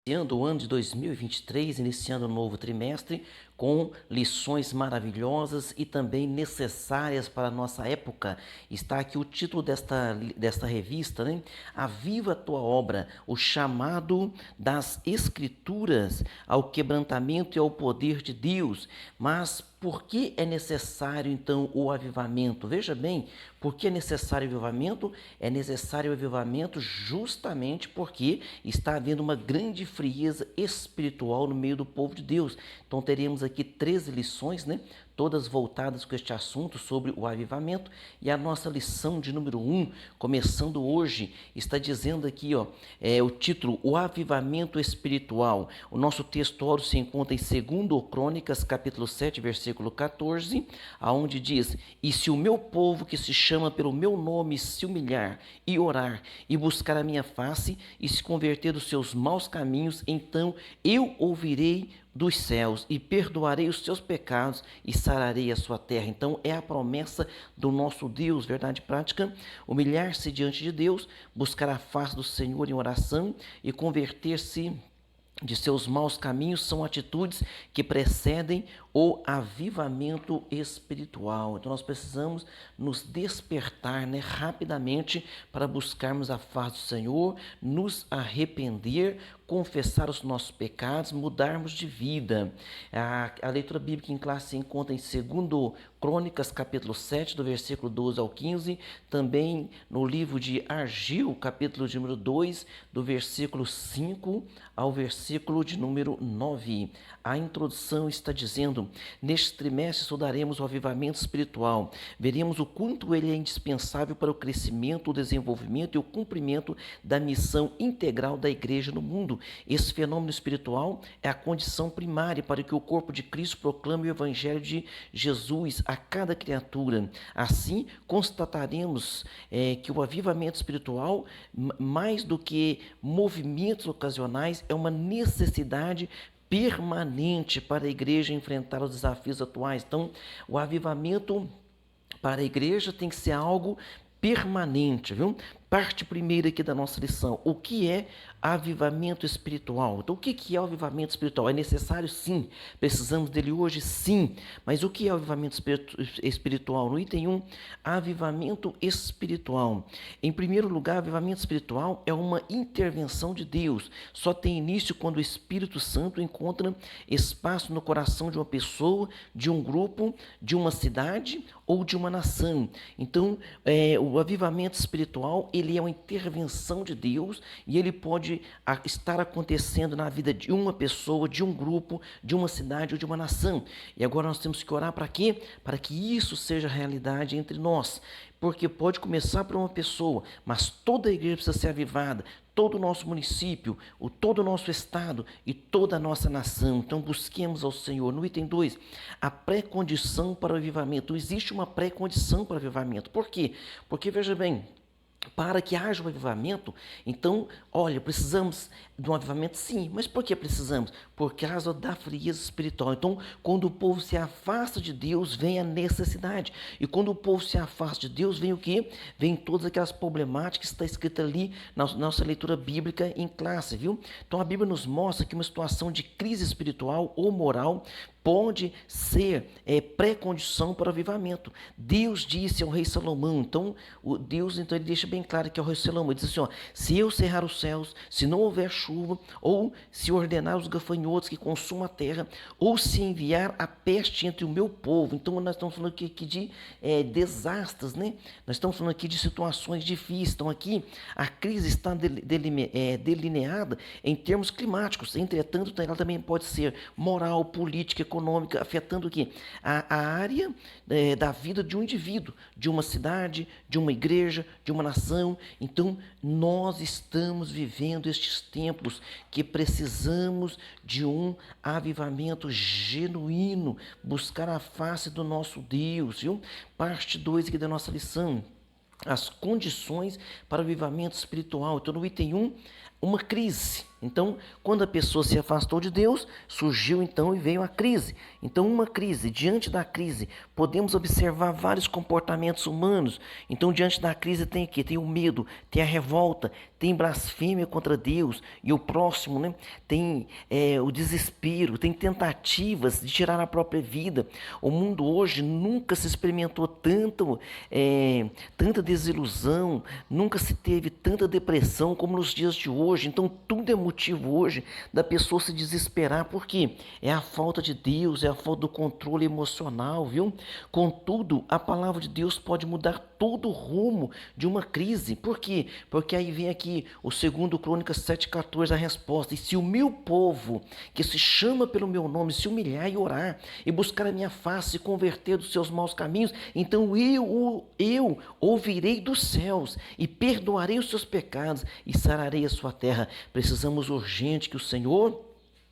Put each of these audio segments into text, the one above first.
Iniciando o ano de 2023, iniciando um novo trimestre com lições maravilhosas e também necessárias para a nossa época. Está aqui o título desta revista, né? Aviva a tua obra, o chamado das Escrituras ao quebrantamento e ao poder de Deus. Mas por que é necessário então o avivamento? Veja bem, por que é necessário o avivamento? É necessário o avivamento justamente porque está havendo uma grande frieza espiritual no meio do povo de Deus. Então teremos aqui 13 lições, né? Todas voltadas com este assunto sobre o avivamento. E a nossa lição de número 1, começando hoje, está dizendo aqui, o título, o avivamento espiritual. O nosso texto áureo se encontra em 2 Crônicas, capítulo 7, versículo 14, aonde diz: E se o meu povo que se chama pelo meu nome se humilhar e orar e buscar a minha face e se converter dos seus maus caminhos, então eu ouvirei dos céus e perdoarei os seus pecados e sararei a sua terra. Então é a promessa do nosso Deus, verdade prática, humilhar-se diante de Deus, buscar a face do Senhor em oração e converter-se de seus maus caminhos são atitudes que precedem o avivamento espiritual. Então nós precisamos nos despertar, né, rapidamente para buscarmos a face do Senhor, nos arrepender, confessar os nossos pecados, mudarmos de vida. A leitura bíblica em classe se encontra em 2 Crônicas, capítulo 7, do versículo 12 ao 15, também no livro de Ageu, capítulo de número 2, do versículo 5 ao versículo de número 9. A introdução está dizendo: neste trimestre estudaremos o avivamento espiritual, veremos o quanto ele é indispensável para o crescimento, o desenvolvimento e o cumprimento da missão integral da igreja no mundo. Esse fenômeno espiritual é a condição primária para que o corpo de Cristo proclame o evangelho de Jesus a cada criatura. Assim, constataremos que o avivamento espiritual, mais do que movimentos ocasionais, é uma necessidade permanente para a igreja enfrentar os desafios atuais. Então, o avivamento para a igreja tem que ser algo permanente, viu? Parte primeira aqui da nossa lição: o que é avivamento espiritual? Então, o que é o avivamento espiritual? É necessário? Sim. Precisamos dele hoje? Sim. Mas o que é o avivamento espiritual? No item 1, avivamento espiritual. Em primeiro lugar, avivamento espiritual é uma intervenção de Deus. Só tem início quando o Espírito Santo encontra espaço no coração de uma pessoa, de um grupo, de uma cidade ou de uma nação. Então, o avivamento espiritual, ele é uma intervenção de Deus e ele pode estar acontecendo na vida de uma pessoa, de um grupo, de uma cidade ou de uma nação. E agora nós temos que orar para quê? Para que isso seja realidade entre nós. Porque pode começar por uma pessoa, mas toda a igreja precisa ser avivada, todo o nosso município, todo o nosso estado e toda a nossa nação. Então busquemos ao Senhor. No item 2, a pré-condição para o avivamento. Não existe uma pré-condição para o avivamento. Por quê? Porque, veja bem, para que haja um avivamento, então, olha, precisamos de um avivamento, sim. Mas por que precisamos? Por causa da frieza espiritual. Então, quando o povo se afasta de Deus, vem a necessidade. E quando o povo se afasta de Deus, vem o quê? Vem todas aquelas problemáticas que está escrita ali na nossa leitura bíblica em classe, viu? Então, a Bíblia nos mostra que uma situação de crise espiritual ou moral pode ser pré-condição para o avivamento. Deus disse ao rei Salomão, então Deus ele deixa bem claro que é o rei Salomão, ele diz assim, se eu cerrar os céus, se não houver chuva, ou se ordenar os gafanhotos que consumam a terra, ou se enviar a peste entre o meu povo. Então nós estamos falando aqui de desastres, né? Nós estamos falando aqui de situações difíceis. Então aqui a crise está delineada em termos climáticos, entretanto ela também pode ser moral, política, econômica, afetando o quê? A área da vida de um indivíduo, de uma cidade, de uma igreja, de uma nação. Então, nós estamos vivendo estes tempos que precisamos de um avivamento genuíno, buscar a face do nosso Deus, viu? Parte 2 aqui da nossa lição: as condições para o avivamento espiritual. Então, no item 1, uma crise. Então, quando a pessoa se afastou de Deus, surgiu então e veio a crise. Então, uma crise, diante da crise, podemos observar vários comportamentos humanos. Então, diante da crise tem aqui, tem o medo, tem a revolta, tem blasfêmia contra Deus e o próximo, né? Tem o desespero, tem tentativas de tirar a própria vida. O mundo hoje nunca se experimentou tanta desilusão, nunca se teve tanta depressão como nos dias de hoje. Então, tudo é motivo hoje da pessoa se desesperar, porque é a falta de Deus, é a falta do controle emocional, viu? Contudo, a palavra de Deus pode mudar todo o rumo de uma crise. Por quê? Porque aí vem aqui o 2 Crônicas 7,14, a resposta: e se o meu povo, que se chama pelo meu nome, se humilhar e orar, e buscar a minha face, e converter dos seus maus caminhos, então eu ouvirei dos céus, e perdoarei os seus pecados, e sararei a sua terra. Precisamos urgente que o Senhor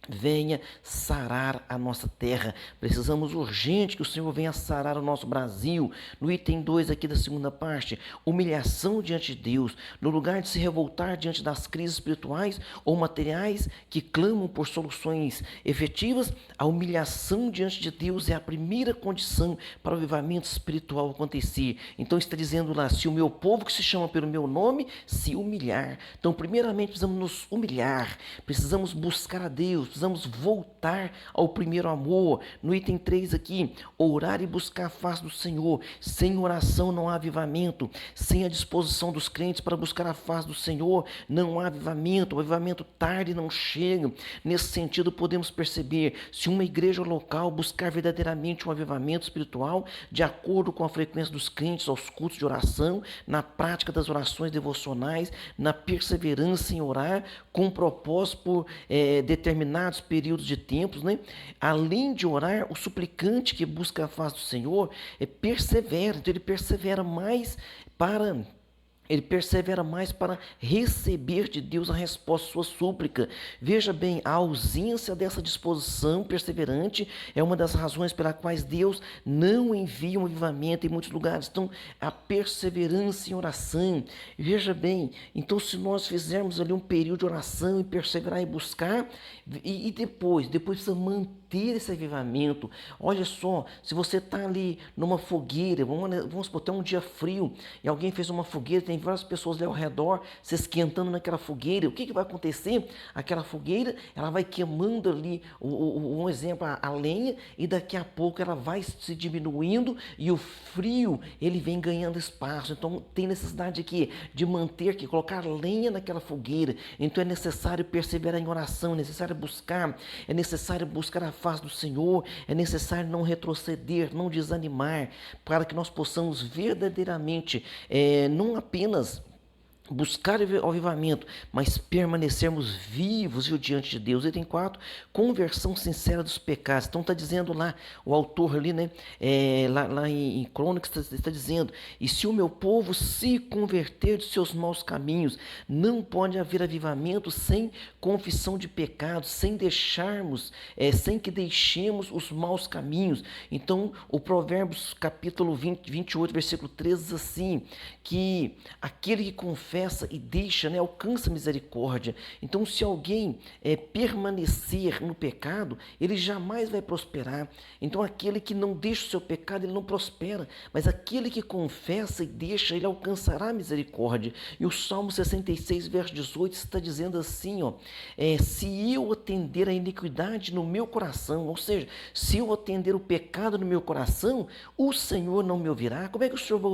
venha sarar a nossa terra. Precisamos urgente que o Senhor venha sarar o nosso Brasil. No item 2 aqui da segunda parte, humilhação diante de Deus. No lugar de se revoltar diante das crises espirituais ou materiais que clamam por soluções efetivas, a humilhação diante de Deus é a primeira condição para o avivamento espiritual acontecer. Então está dizendo lá: se o meu povo que se chama pelo meu nome se humilhar. Então primeiramente precisamos nos humilhar, precisamos buscar a Deus, precisamos voltar ao primeiro amor. No item 3 aqui, orar e buscar a face do Senhor. Sem oração não há avivamento. Sem a disposição dos crentes para buscar a face do Senhor, não há avivamento. O avivamento tarde não chega. Nesse sentido, podemos perceber, se uma igreja local buscar verdadeiramente um avivamento espiritual, de acordo com a frequência dos crentes aos cultos de oração, na prática das orações devocionais, na perseverança em orar, com propósito por determinados períodos de tempos, né? Além de orar, o suplicante que busca a face do Senhor persevera. Então ele persevera mais para receber de Deus a resposta à sua súplica. Veja bem, a ausência dessa disposição perseverante é uma das razões pelas quais Deus não envia um avivamento em muitos lugares. Então, a perseverança em oração. Veja bem, então se nós fizermos ali um período de oração e perseverar e buscar, e depois precisa manter esse avivamento. Olha só, se você está ali numa fogueira, vamos supor, tem um dia frio, e alguém fez uma fogueira, tem várias pessoas ali ao redor se esquentando naquela fogueira. O que vai acontecer? Aquela fogueira, ela vai queimando ali, um exemplo, a lenha, e daqui a pouco ela vai se diminuindo e o frio, ele vem ganhando espaço. Então tem necessidade aqui de colocar lenha naquela fogueira. Então é necessário perseverar em oração, é necessário buscar a face do Senhor, é necessário não retroceder, não desanimar, para que nós possamos verdadeiramente, não apenas buscar o avivamento, mas permanecermos vivos diante de Deus. Item 4, conversão sincera dos pecados. Então está dizendo lá, o autor ali, né, lá em Crônicas está dizendo: e se o meu povo se converter de seus maus caminhos, não pode haver avivamento sem confissão de pecados, sem que deixemos os maus caminhos. Então o Provérbios capítulo 28, versículo 13 diz assim, que aquele que confessa e deixa, né, alcança misericórdia. Então, se alguém permanecer no pecado, ele jamais vai prosperar. Então, aquele que não deixa o seu pecado, ele não prospera. Mas aquele que confessa e deixa, ele alcançará misericórdia. E o Salmo 66, verso 18, está dizendo assim, se eu atender a iniquidade no meu coração, ou seja, se eu atender o pecado no meu coração, o Senhor não me ouvirá. Como é que o Senhor vai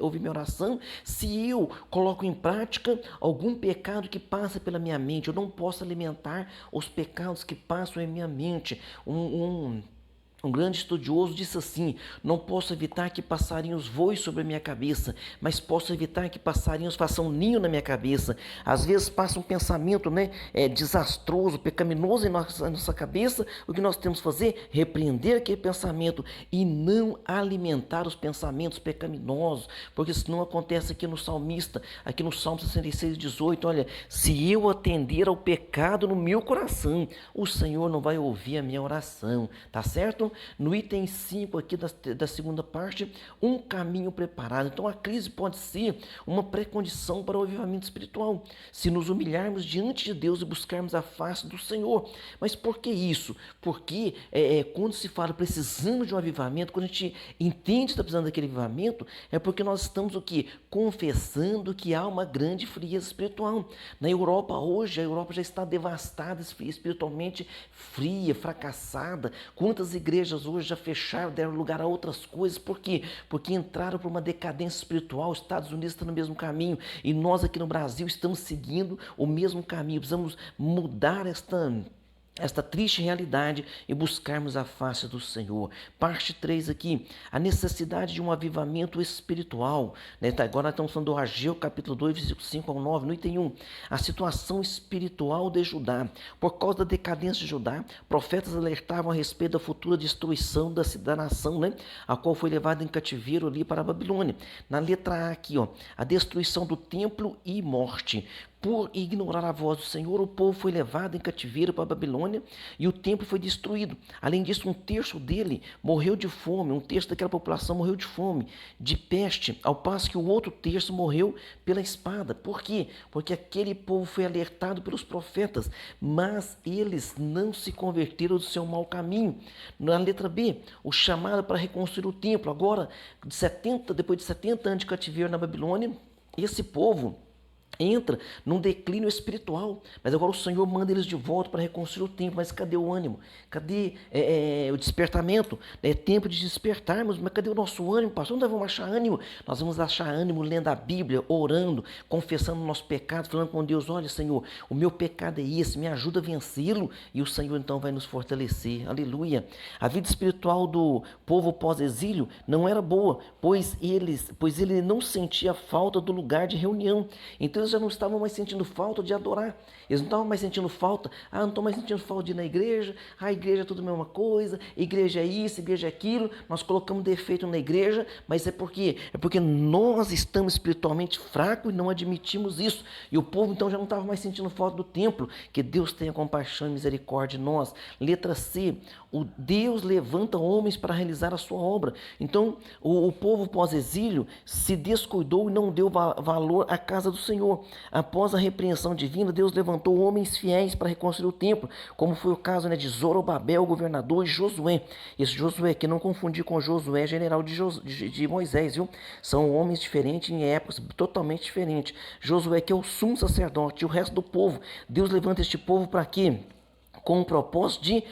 ouvir minha oração? Se eu coloco em prática algum pecado que passa pela minha mente, eu não posso alimentar os pecados que passam em minha mente. Um grande estudioso disse assim: não posso evitar que passarinhos voem sobre a minha cabeça, mas posso evitar que passarinhos façam ninho na minha cabeça. Às vezes passa um pensamento, desastroso, pecaminoso em nossa cabeça. O que nós temos que fazer? Repreender aquele pensamento e não alimentar os pensamentos pecaminosos, porque senão acontece aqui no salmista, aqui no Salmo 66, 18, olha: se eu atender ao pecado no meu coração, o Senhor não vai ouvir a minha oração, tá certo? observam no item 5 aqui da segunda parte, um caminho preparado. Então a crise pode ser uma pré-condição para o avivamento espiritual, se nos humilharmos diante de Deus e buscarmos a face do Senhor. Mas por que isso? Porque quando se fala precisamos de um avivamento, quando a gente entende que está precisando daquele avivamento, é porque nós estamos o quê? Confessando que há uma grande frieza espiritual. Na Europa hoje, a Europa já está devastada espiritualmente, fria, fracassada. Quantas igrejas hoje já fecharam, deram lugar a outras coisas? Por quê? Porque entraram por uma decadência espiritual. Os Estados Unidos estão no mesmo caminho e nós aqui no Brasil estamos seguindo o mesmo caminho. Precisamos mudar esta triste realidade e buscarmos a face do Senhor. Parte 3 aqui, a necessidade de um avivamento espiritual. Né? Agora nós estamos falando do Ageu, capítulo 2, versículo 5 ao 9, no item 1. A situação espiritual de Judá. Por causa da decadência de Judá, profetas alertavam a respeito da futura destruição da nação, né? A qual foi levada em cativeiro ali para a Babilônia. Na letra A aqui, ó, a destruição do templo e morte. Por ignorar a voz do Senhor, o povo foi levado em cativeiro para a Babilônia e o templo foi destruído. Além disso, um terço dele morreu de fome, um terço daquela população morreu de fome, de peste, ao passo que o outro terço morreu pela espada. Por quê? Porque aquele povo foi alertado pelos profetas, mas eles não se converteram do seu mau caminho. Na letra B, o chamado para reconstruir o templo. Agora, depois de 70 anos de cativeiro na Babilônia, esse povo entra num declínio espiritual, mas agora o Senhor manda eles de volta para reconstruir o templo. Mas cadê o ânimo? Cadê o despertamento? É tempo de despertarmos, mas cadê o nosso ânimo, pastor? Onde nós vamos achar ânimo? Nós vamos achar ânimo lendo a Bíblia, orando, confessando o nosso pecado, falando com Deus: olha, Senhor, o meu pecado é esse, me ajuda a vencê-lo, e o Senhor então vai nos fortalecer. Aleluia. A vida espiritual do povo pós-exílio não era boa, pois ele não sentia falta do lugar de reunião. Então eles já não estavam mais sentindo falta de adorar. Eles não estavam mais sentindo falta. Não estou mais sentindo falta de ir na igreja. A igreja é tudo a mesma coisa. Igreja é isso, igreja é aquilo. Nós colocamos defeito na igreja, mas é porque nós estamos espiritualmente fracos e não admitimos isso. E o povo então já não estava mais sentindo falta do templo. Que Deus tenha compaixão e misericórdia de nós. Letra C. O Deus levanta homens para realizar a sua obra. Então o povo pós-exílio se descuidou e não deu valor à casa do Senhor. Após a repreensão divina, Deus levantou homens fiéis para reconstruir o templo, como foi o caso, né, de Zorobabel, governador, e Josué. Esse Josué, que não confundir com Josué, general de Moisés, viu? São homens diferentes em épocas totalmente diferentes. Josué, que é o sumo sacerdote, e o resto do povo. Deus levanta este povo para quê? Com o propósito de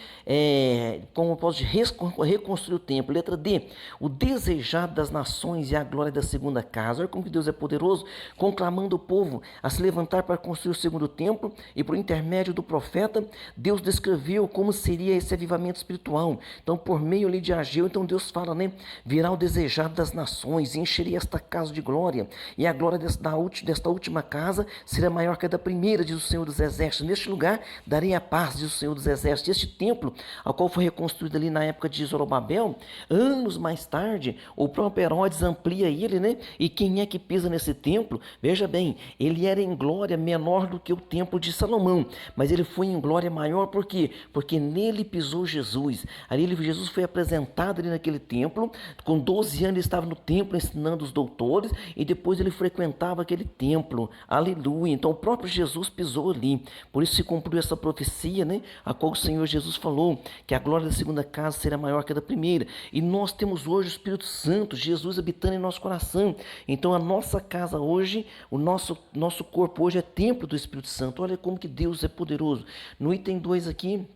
reconstruir o templo. Letra D, o desejado das nações e a glória da segunda casa. Olha como que Deus é poderoso, conclamando o povo a se levantar para construir o segundo templo, e por intermédio do profeta, Deus descreveu como seria esse avivamento espiritual. Então, por meio ali de Ageu, então Deus fala, né? Virá o desejado das nações e encheria esta casa de glória, e a glória desta última casa será maior que a da primeira, diz o Senhor dos Exércitos. Neste lugar darei a paz, diz o Senhor dos Exércitos. Este templo, ao qual foi reconstruído ali na época de Zorobabel, anos mais tarde, o próprio Herodes amplia ele, né? E quem é que pisa nesse templo? Veja bem, ele era em glória menor do que o templo de Salomão, mas ele foi em glória maior. Por quê? Porque nele pisou Jesus. Jesus foi apresentado ali naquele templo. Com 12 anos ele estava no templo ensinando os doutores, e depois ele frequentava aquele templo. Aleluia. Então o próprio Jesus pisou ali. Por isso se cumpriu essa profecia, né? A qual o Senhor Jesus falou que a glória da segunda casa será maior que a da primeira. E nós temos hoje o Espírito Santo, Jesus habitando em nosso coração. Então a nossa casa hoje, o nosso corpo hoje é templo do Espírito Santo. Olha como que Deus é poderoso. No item 2 aqui,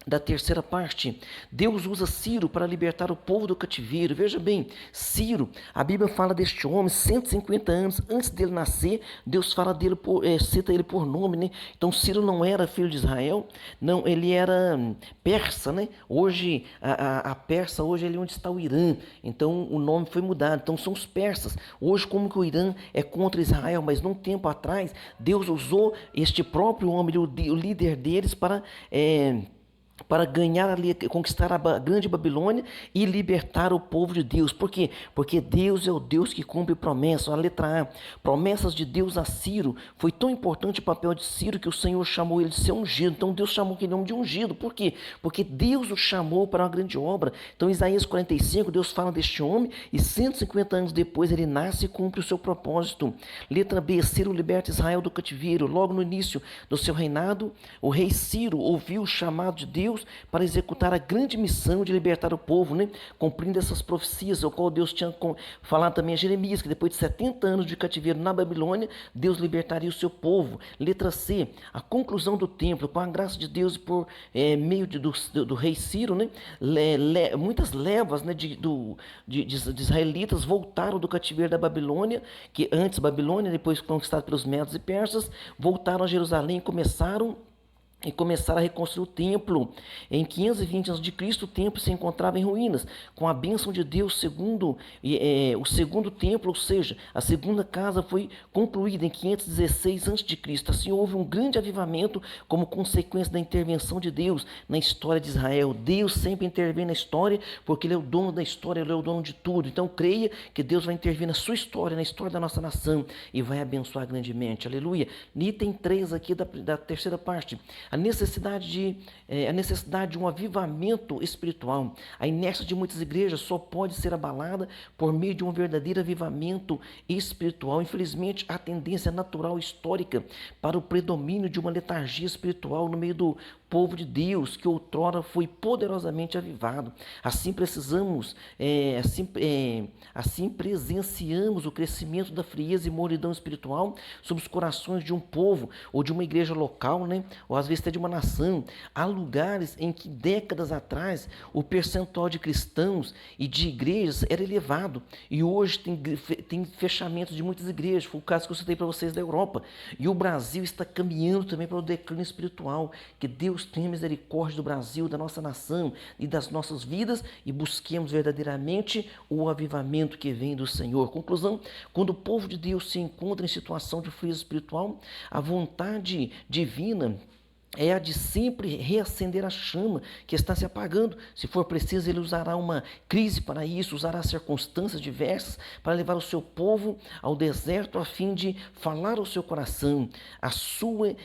da terceira parte, Deus usa Ciro para libertar o povo do cativeiro. Veja bem, Ciro, a Bíblia fala deste homem 150 anos antes dele nascer. Deus fala dele, cita ele por nome, né? Então Ciro não era filho de Israel, não, ele era persa, né? Hoje a Persa, hoje é onde está o Irã. Então o nome foi mudado. Então são os persas. Hoje, como que o Irã é contra Israel, mas num tempo atrás Deus usou este próprio homem, o líder deles, para para ganhar ali, conquistar a grande Babilônia e libertar o povo de Deus. Por quê? Porque Deus é o Deus que cumpre promessas. A letra A, promessas de Deus a Ciro. Foi tão importante o papel de Ciro que o Senhor chamou ele de ser ungido. Então Deus chamou aquele homem de ungido. Por quê? Porque Deus o chamou para uma grande obra. Então Isaías 45, Deus fala deste homem e 150 anos depois ele nasce e cumpre o seu propósito. Letra B, Ciro liberta Israel do cativeiro. Logo no início do seu reinado, o rei Ciro ouviu o chamado de Deus para executar a grande missão de libertar o povo, né? Cumprindo essas profecias, ao qual Deus tinha falado também a Jeremias, que depois de 70 anos de cativeiro na Babilônia, Deus libertaria o seu povo. Letra C, a conclusão do templo, com a graça de Deus por meio do rei Ciro, né? Muitas levas, né, de israelitas voltaram do cativeiro da Babilônia, que antes Babilônia, depois conquistada pelos medos e persas, voltaram a Jerusalém e começaram a reconstruir o templo. Em 520 a.C., o templo se encontrava em ruínas. Com a bênção de Deus, o segundo templo, ou seja, a segunda casa, foi concluída em 516 a.C. Assim houve um grande avivamento como consequência da intervenção de Deus na história de Israel. Deus sempre intervém na história porque Ele é o dono da história, Ele é o dono de tudo. Então creia que Deus vai intervir na sua história, na história da nossa nação e vai abençoar grandemente. Aleluia. Item 3 aqui da terceira parte. A necessidade de um avivamento espiritual. A inércia de muitas igrejas só pode ser abalada por meio de um verdadeiro avivamento espiritual. Infelizmente, há tendência natural histórica para o predomínio de uma letargia espiritual no meio do povo de Deus, que outrora foi poderosamente avivado. Assim assim presenciamos o crescimento da frieza e mornidão espiritual sobre os corações de um povo ou de uma igreja local, né? Ou às vezes até de uma nação. Há lugares em que décadas atrás o percentual de cristãos e de igrejas era elevado e hoje tem fechamentos de muitas igrejas. Foi o caso que eu citei para vocês da Europa. E o Brasil está caminhando também para o declínio espiritual. Que Deus tenha misericórdia do Brasil, da nossa nação e das nossas vidas e busquemos verdadeiramente o avivamento que vem do Senhor. Conclusão, quando o povo de Deus se encontra em situação de frieza espiritual, a vontade divina é a de sempre reacender a chama que está se apagando. Se for preciso, ele usará uma crise para isso, usará circunstâncias diversas para levar o seu povo ao deserto a fim de falar ao seu coração. A sua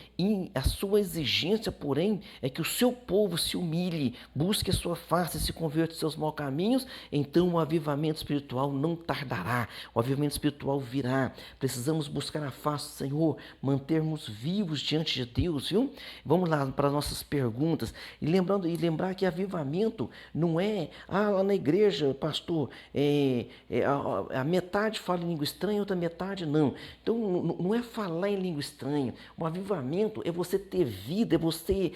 exigência, porém, é que o seu povo se humilhe, busque a sua face e se converta dos seus maus caminhos, então o avivamento espiritual não tardará, o avivamento espiritual virá. Precisamos buscar a face do Senhor, mantermos vivos diante de Deus, viu? Vamos lá para as nossas perguntas e lembrar que avivamento não é lá na igreja, pastor, a metade fala em língua estranha, outra metade não. Então não é falar em língua estranha. O avivamento é você ter vida, é você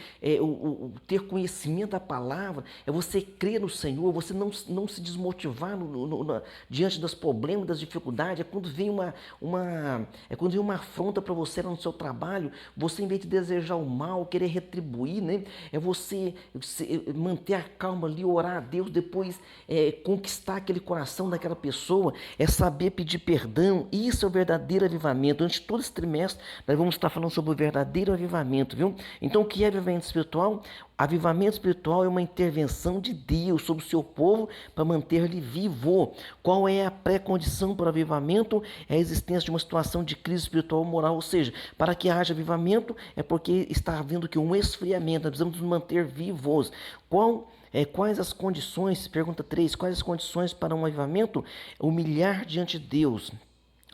ter conhecimento da palavra, é você crer no Senhor, você não se desmotivar diante dos problemas, das dificuldades. É quando vem uma afronta para você lá no seu trabalho, você em vez de desejar o mal, querer retribuir, né? É você manter a calma ali, orar a Deus, depois conquistar aquele coração daquela pessoa, é saber pedir perdão. Isso é o verdadeiro avivamento. Durante todo esse trimestre, nós vamos estar falando sobre o verdadeiro avivamento, viu? Então, o que é avivamento espiritual? Avivamento espiritual é uma intervenção de Deus sobre o seu povo para manter-lhe vivo. Qual é a pré-condição para o avivamento? É a existência de uma situação de crise espiritual moral, ou seja, para que haja avivamento é porque está havendo que um esfriamento, nós precisamos nos manter vivos. Quais as condições, pergunta 3, quais as condições para um avivamento? Humilhar diante de Deus.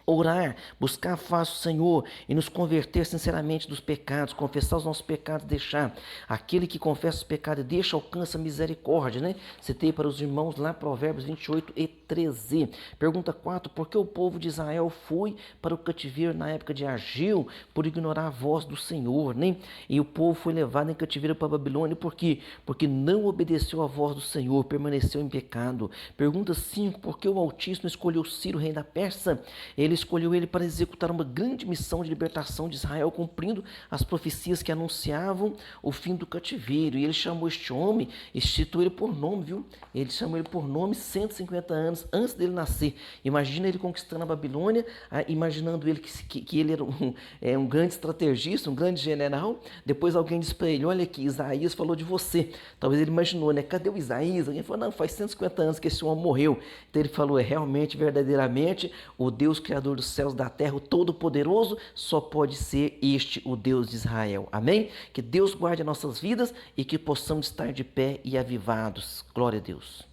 Orar, buscar a face do Senhor e nos converter sinceramente dos pecados, confessar os nossos pecados, deixar. Aquele que confessa os pecados e deixa, alcança misericórdia, né? Citei para os irmãos lá Provérbios 28 e 13. Pergunta 4, por que o povo de Israel foi para o cativeiro na época de Ageu? Por ignorar a voz do Senhor, né? E o povo foi levado em cativeiro para a Babilônia, por quê? Porque não obedeceu à voz do Senhor, permaneceu em pecado. Pergunta 5, por que o Altíssimo escolheu Ciro, rei da Pérsia? Ele escolheu ele para executar uma grande missão de libertação de Israel, cumprindo as profecias que anunciavam o fim do cativeiro. E ele chamou este homem, instituiu ele por nome, viu? Ele chamou ele por nome 150 anos antes dele nascer. Imagina ele conquistando a Babilônia, imaginando ele que ele era um grande estrategista, um grande general. Depois alguém disse para ele, olha aqui, Isaías falou de você. Talvez ele imaginou, né? Cadê o Isaías? Alguém falou, não, faz 150 anos que esse homem morreu. Então ele falou, realmente, verdadeiramente, o Deus Criador dos céus e da terra, o Todo-Poderoso, só pode ser este, o Deus de Israel. Amém? Que Deus guarde as nossas vidas e que possamos estar de pé e avivados. Glória a Deus.